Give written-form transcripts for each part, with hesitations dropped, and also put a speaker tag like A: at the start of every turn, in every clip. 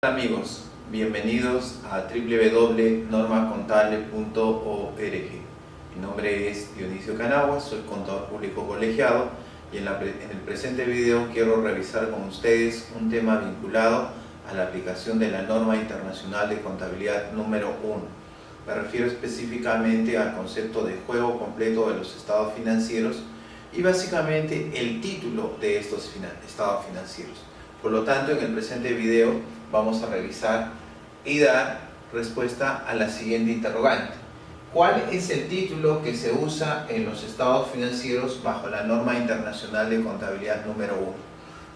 A: Hola amigos, bienvenidos a www.normacontable.org. Mi nombre es Dionisio Canagua, soy contador público colegiado y en el presente video quiero revisar con ustedes un tema vinculado a la aplicación de la norma internacional de contabilidad número 1. Me refiero específicamente al concepto de juego completo de los estados financieros y básicamente el título de estos estados financieros. Por lo tanto, en el presente video vamos a revisar y dar respuesta a la siguiente interrogante. ¿Cuál es el título que se usa en los estados financieros bajo la norma internacional de contabilidad número 1?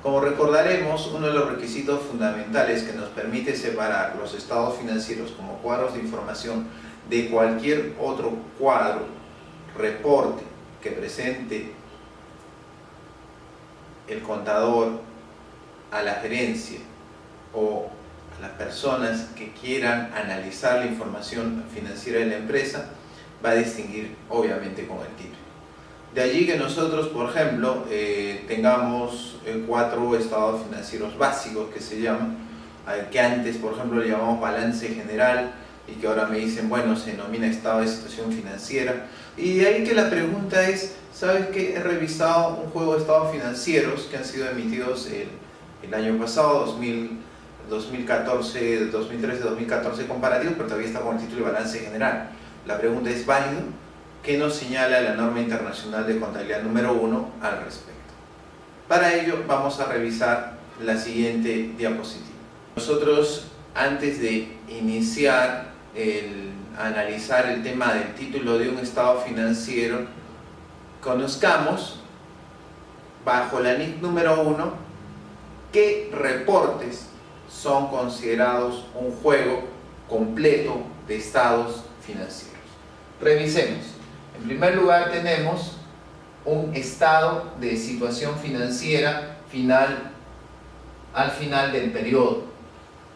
A: Como recordaremos, uno de los requisitos fundamentales que nos permite separar los estados financieros como cuadros de información de cualquier otro cuadro, reporte que presente el contador a la gerencia o a las personas que quieran analizar la información financiera de la empresa, va a distinguir obviamente con el título. De allí que nosotros, por ejemplo, tengamos 4 estados financieros básicos que se llaman, que antes, por ejemplo, le llamamos balance general y que ahora me dicen, bueno, se denomina estado de situación financiera. Y de ahí que la pregunta es, ¿sabes qué? He revisado un juego de estados financieros que han sido emitidos el año pasado, 2014, 2013, 2014 comparativos, pero todavía está con el título de balance general. La pregunta es, ¿válido? ¿Qué nos señala la norma internacional de contabilidad número 1 al respecto? Para ello vamos a revisar la siguiente diapositiva. Nosotros, antes de iniciar analizar el tema del título de un estado financiero, conozcamos bajo la NIC número 1 qué reportes son considerados un juego completo de estados financieros. Revisemos. En primer lugar tenemos un estado de situación financiera al final del periodo.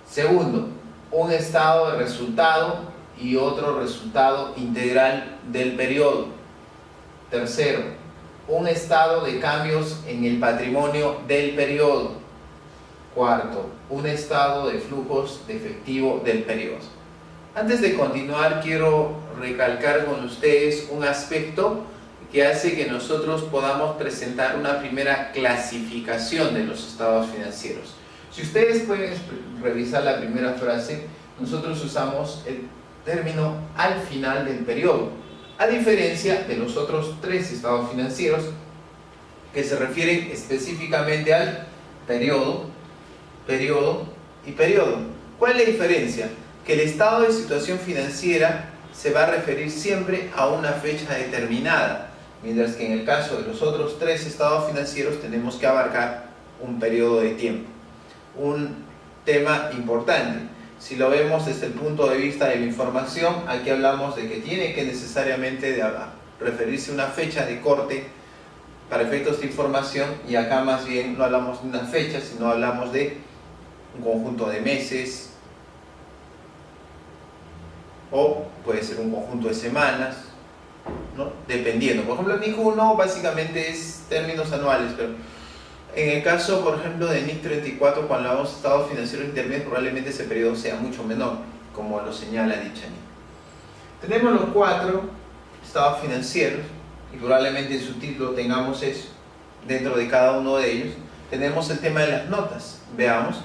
A: Segundo, un estado de resultado y otro resultado integral del periodo. Tercero, un estado de cambios en el patrimonio del periodo. Cuarto, un estado de flujos de efectivo del periodo. Antes de continuar, quiero recalcar con ustedes un aspecto que hace que nosotros podamos presentar una primera clasificación de los estados financieros. Si ustedes pueden revisar la primera frase, nosotros usamos el término al final del periodo, a diferencia de los otros 3 estados financieros que se refieren específicamente al periodo y periodo. ¿Cuál es la diferencia? Que el estado de situación financiera se va a referir siempre a una fecha determinada, mientras que en el caso de los otros 3 estados financieros tenemos que abarcar un periodo de tiempo. Un tema importante, si lo vemos desde el punto de vista de la información, aquí hablamos de que tiene que necesariamente referirse a una fecha de corte para efectos de información, y acá más bien no hablamos de una fecha, sino hablamos de un conjunto de meses, o puede ser un conjunto de semanas, ¿no? Dependiendo. Por ejemplo, NIC 1 básicamente es términos anuales, pero en el caso, por ejemplo, de NIC 34, cuando hablamos de estados financieros intermedios, probablemente ese periodo sea mucho menor, como lo señala dicha NIC. Tenemos los 4 estados financieros, y probablemente en su título tengamos eso. Dentro de cada uno de ellos tenemos el tema de las notas. Veamos.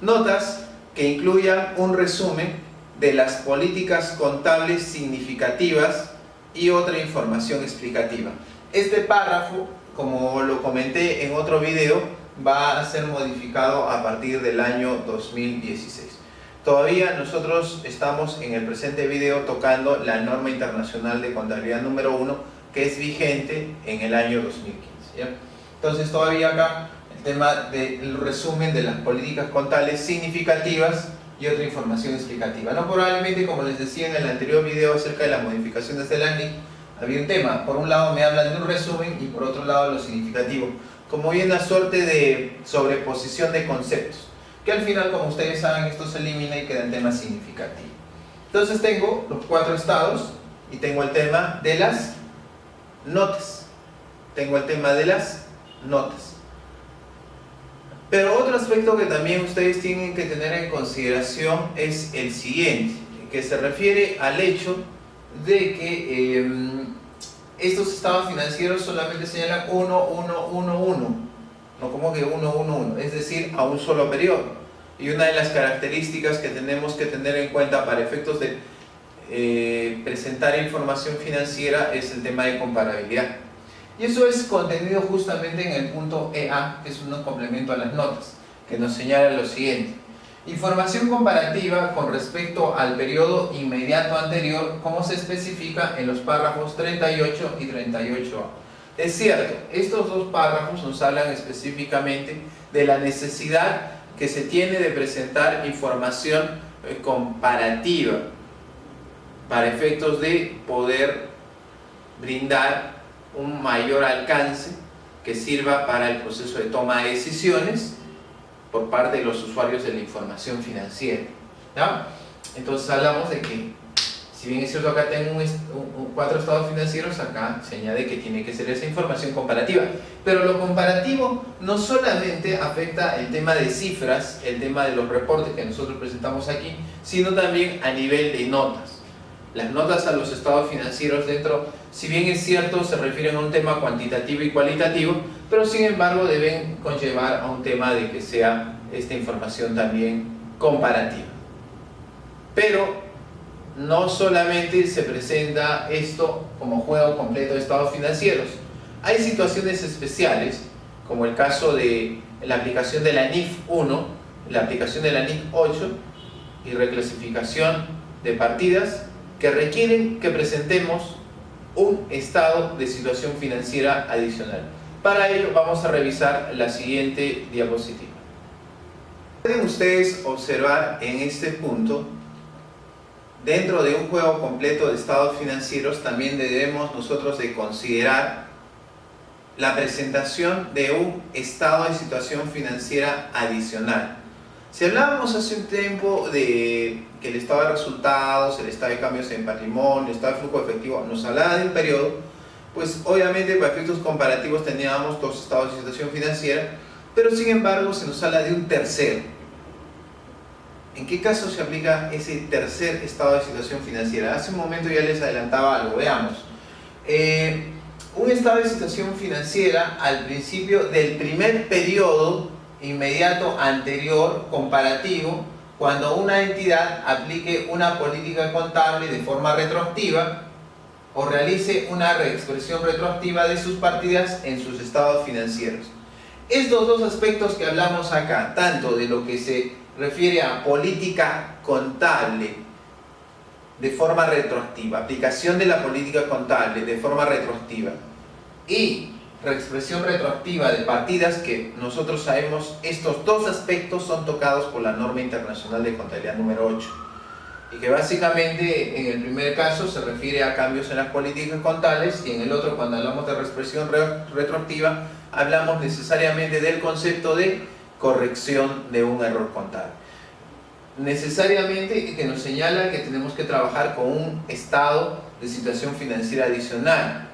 A: Notas que incluyan un resumen de las políticas contables significativas y otra información explicativa. Este párrafo, como lo comenté en otro video, va a ser modificado a partir del año 2016. Todavía nosotros estamos en el presente video tocando la norma internacional de contabilidad número 1, que es vigente en el año 2015. ¿Ya? Entonces todavía acá el tema del resumen de las políticas contables significativas y otra información explicativa. No, probablemente, como les decía en el anterior video acerca de las modificaciones del ANIC, había un tema. Por un lado me hablan de un resumen y por otro lado lo significativo. Como bien una suerte de sobreposición de conceptos, que al final, como ustedes saben, esto se elimina y queda el tema significativo. Entonces tengo los 4 estados y tengo el tema de las notas. Pero otro aspecto que también ustedes tienen que tener en consideración es el siguiente, que se refiere al hecho de que estos estados financieros solamente señalan 1, 1, 1, 1, no como que 1, 1, 1, es decir, a un solo periodo. Y una de las características que tenemos que tener en cuenta para efectos de presentar información financiera es el tema de comparabilidad. Y eso es contenido justamente en el punto EA, que es un complemento a las notas, que nos señala lo siguiente. Información comparativa con respecto al periodo inmediato anterior, como se especifica en los párrafos 38 y 38A. Es cierto, estos dos párrafos nos hablan específicamente de la necesidad que se tiene de presentar información comparativa para efectos de poder brindar un mayor alcance que sirva para el proceso de toma de decisiones por parte de los usuarios de la información financiera, ¿ya? Entonces hablamos de que, si bien es cierto acá tengo 4 estados financieros, acá se añade que tiene que ser esa información comparativa. Pero lo comparativo no solamente afecta el tema de cifras, el tema de los reportes que nosotros presentamos aquí, sino también a nivel de notas. Las notas a los estados financieros dentro, si bien es cierto, se refieren a un tema cuantitativo y cualitativo, pero sin embargo deben conllevar a un tema de que sea esta información también comparativa. Pero no solamente se presenta esto como juego completo de estados financieros. Hay situaciones especiales, como el caso de la aplicación de la NIF 1, la aplicación de la NIF 8 y reclasificación de partidas, que requieren que presentemos un estado de situación financiera adicional. Para ello vamos a revisar la siguiente diapositiva. Pueden ustedes observar en este punto, dentro de un juego completo de estados financieros, también debemos nosotros de considerar la presentación de un estado de situación financiera adicional. Si hablábamos hace un tiempo de que el estado de resultados, el estado de cambios en patrimonio, el estado de flujo efectivo nos hablaba de un periodo, pues obviamente para efectos comparativos teníamos 2 estados de situación financiera, pero sin embargo se nos habla de un tercero. ¿En qué caso se aplica ese tercer estado de situación financiera? Hace un momento ya les adelantaba algo, veamos. Un estado de situación financiera al principio del primer periodo inmediato anterior comparativo, cuando una entidad aplique una política contable de forma retroactiva o realice una reexpresión retroactiva de sus partidas en sus estados financieros. Estos dos aspectos que hablamos acá, tanto de lo que se refiere a política contable de forma retroactiva, aplicación de la política contable de forma retroactiva y reexpresión retroactiva de partidas, que nosotros sabemos estos dos aspectos son tocados por la norma internacional de contabilidad número 8, y que básicamente en el primer caso se refiere a cambios en las políticas contables, y en el otro, cuando hablamos de reexpresión retroactiva, hablamos necesariamente del concepto de corrección de un error contable. Necesariamente que nos señala que tenemos que trabajar con un estado de situación financiera adicional.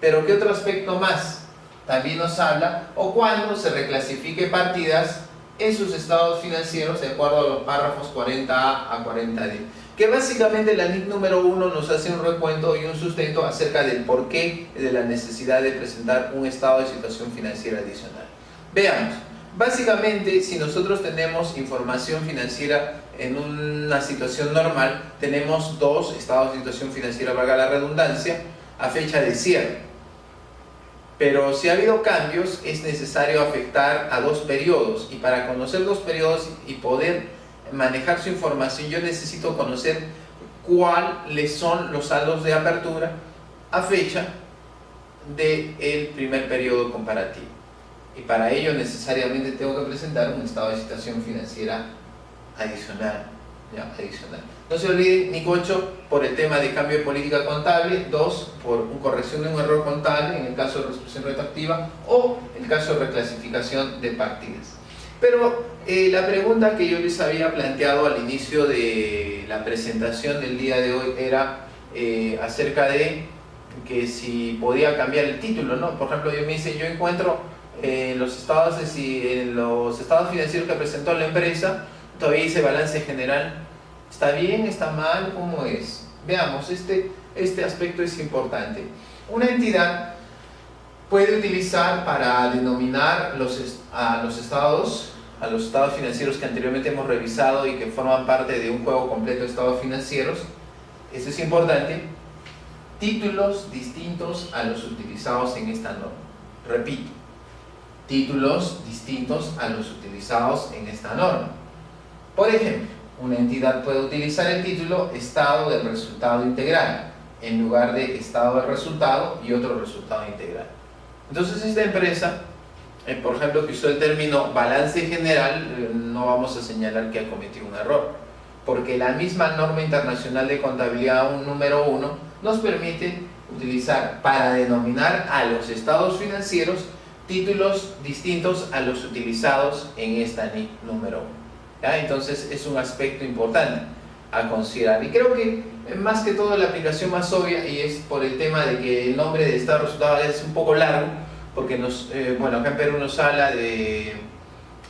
A: Pero ¿qué otro aspecto más? También nos habla, o cuando se reclasifique partidas en sus estados financieros de acuerdo a los párrafos 40A a 40D. Que básicamente la NIC número 1 nos hace un recuento y un sustento acerca del porqué de la necesidad de presentar un estado de situación financiera adicional. Veamos, básicamente si nosotros tenemos información financiera en una situación normal, tenemos 2 estados de situación financiera, valga la redundancia, a fecha de cierre. Pero si ha habido cambios, es necesario afectar a 2 periodos, y para conocer 2 periodos y poder manejar su información, yo necesito conocer cuáles son los saldos de apertura a fecha del primer periodo comparativo, y para ello necesariamente tengo que presentar un estado de situación financiera adicional. No se olviden, NIC 8 por el tema de cambio de política contable, 2 por corrección de un error contable en el caso de reexpresión retroactiva o el caso de reclasificación de partidas. Pero la pregunta que yo les había planteado al inicio de la presentación del día de hoy era acerca de que si podía cambiar el título, ¿no? Por ejemplo, yo me dice, yo encuentro en los estados financieros que presentó la empresa, todavía dice balance general. ¿Está bien? ¿Está mal? ¿Cómo es? Veamos, este aspecto es importante. Una entidad puede utilizar para denominar a los estados financieros que anteriormente hemos revisado y que forman parte de un juego completo de estados financieros. Esto es importante. Títulos distintos a los utilizados en esta norma. Repito, títulos distintos a los utilizados en esta norma. Por ejemplo, una entidad puede utilizar el título estado del resultado integral en lugar de estado del resultado y otro resultado integral. Entonces esta empresa, por ejemplo, que usó el término balance general, no vamos a señalar que ha cometido un error, porque la misma norma internacional de contabilidad número 1 nos permite utilizar para denominar a los estados financieros títulos distintos a los utilizados en esta NIC número 1. ¿Ya? Entonces es un aspecto importante a considerar, y creo que más que todo la aplicación más obvia, y es por el tema de que el nombre de estado resultado es un poco largo, porque acá en Perú nos habla de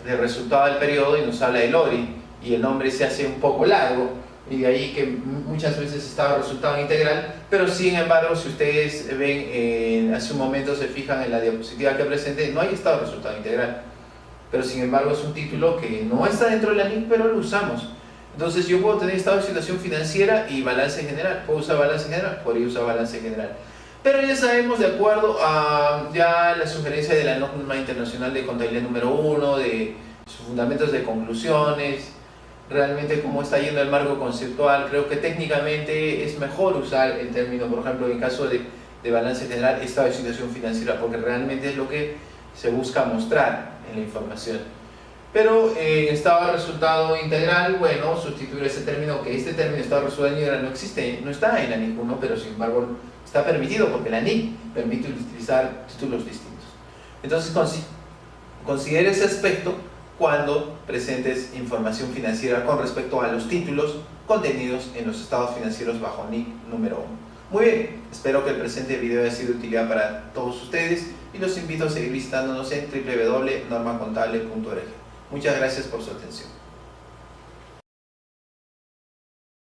A: resultado del periodo y nos habla del ORI, y el nombre se hace un poco largo, y de ahí que muchas veces estaba resultado integral, pero sin embargo, si ustedes ven, hace un momento se fijan en la diapositiva que presenté, no hay estado resultado integral, pero sin embargo es un título que no está dentro de la NIC, pero lo usamos. Entonces yo puedo tener estado de situación financiera y balance general. ¿Puedo usar balance general? Podría usar balance general. Pero ya sabemos, de acuerdo a ya la sugerencia de la norma internacional de contabilidad número 1, de sus fundamentos de conclusiones, realmente cómo está yendo el marco conceptual, creo que técnicamente es mejor usar el término, por ejemplo, en caso de balance general, estado de situación financiera, porque realmente es lo que se busca mostrar en la información. Pero en estado de resultado integral, bueno, sustituir ese término, que este término estado de resultado integral no existe, no está en la NIC 1, pero sin embargo está permitido porque la NIC permite utilizar títulos distintos. Entonces considere ese aspecto cuando presentes información financiera con respecto a los títulos contenidos en los estados financieros bajo NIC número 1. Muy bien, espero que el presente video haya sido de utilidad para todos ustedes y los invito a seguir visitándonos en www.normacontable.org. Muchas gracias por su atención.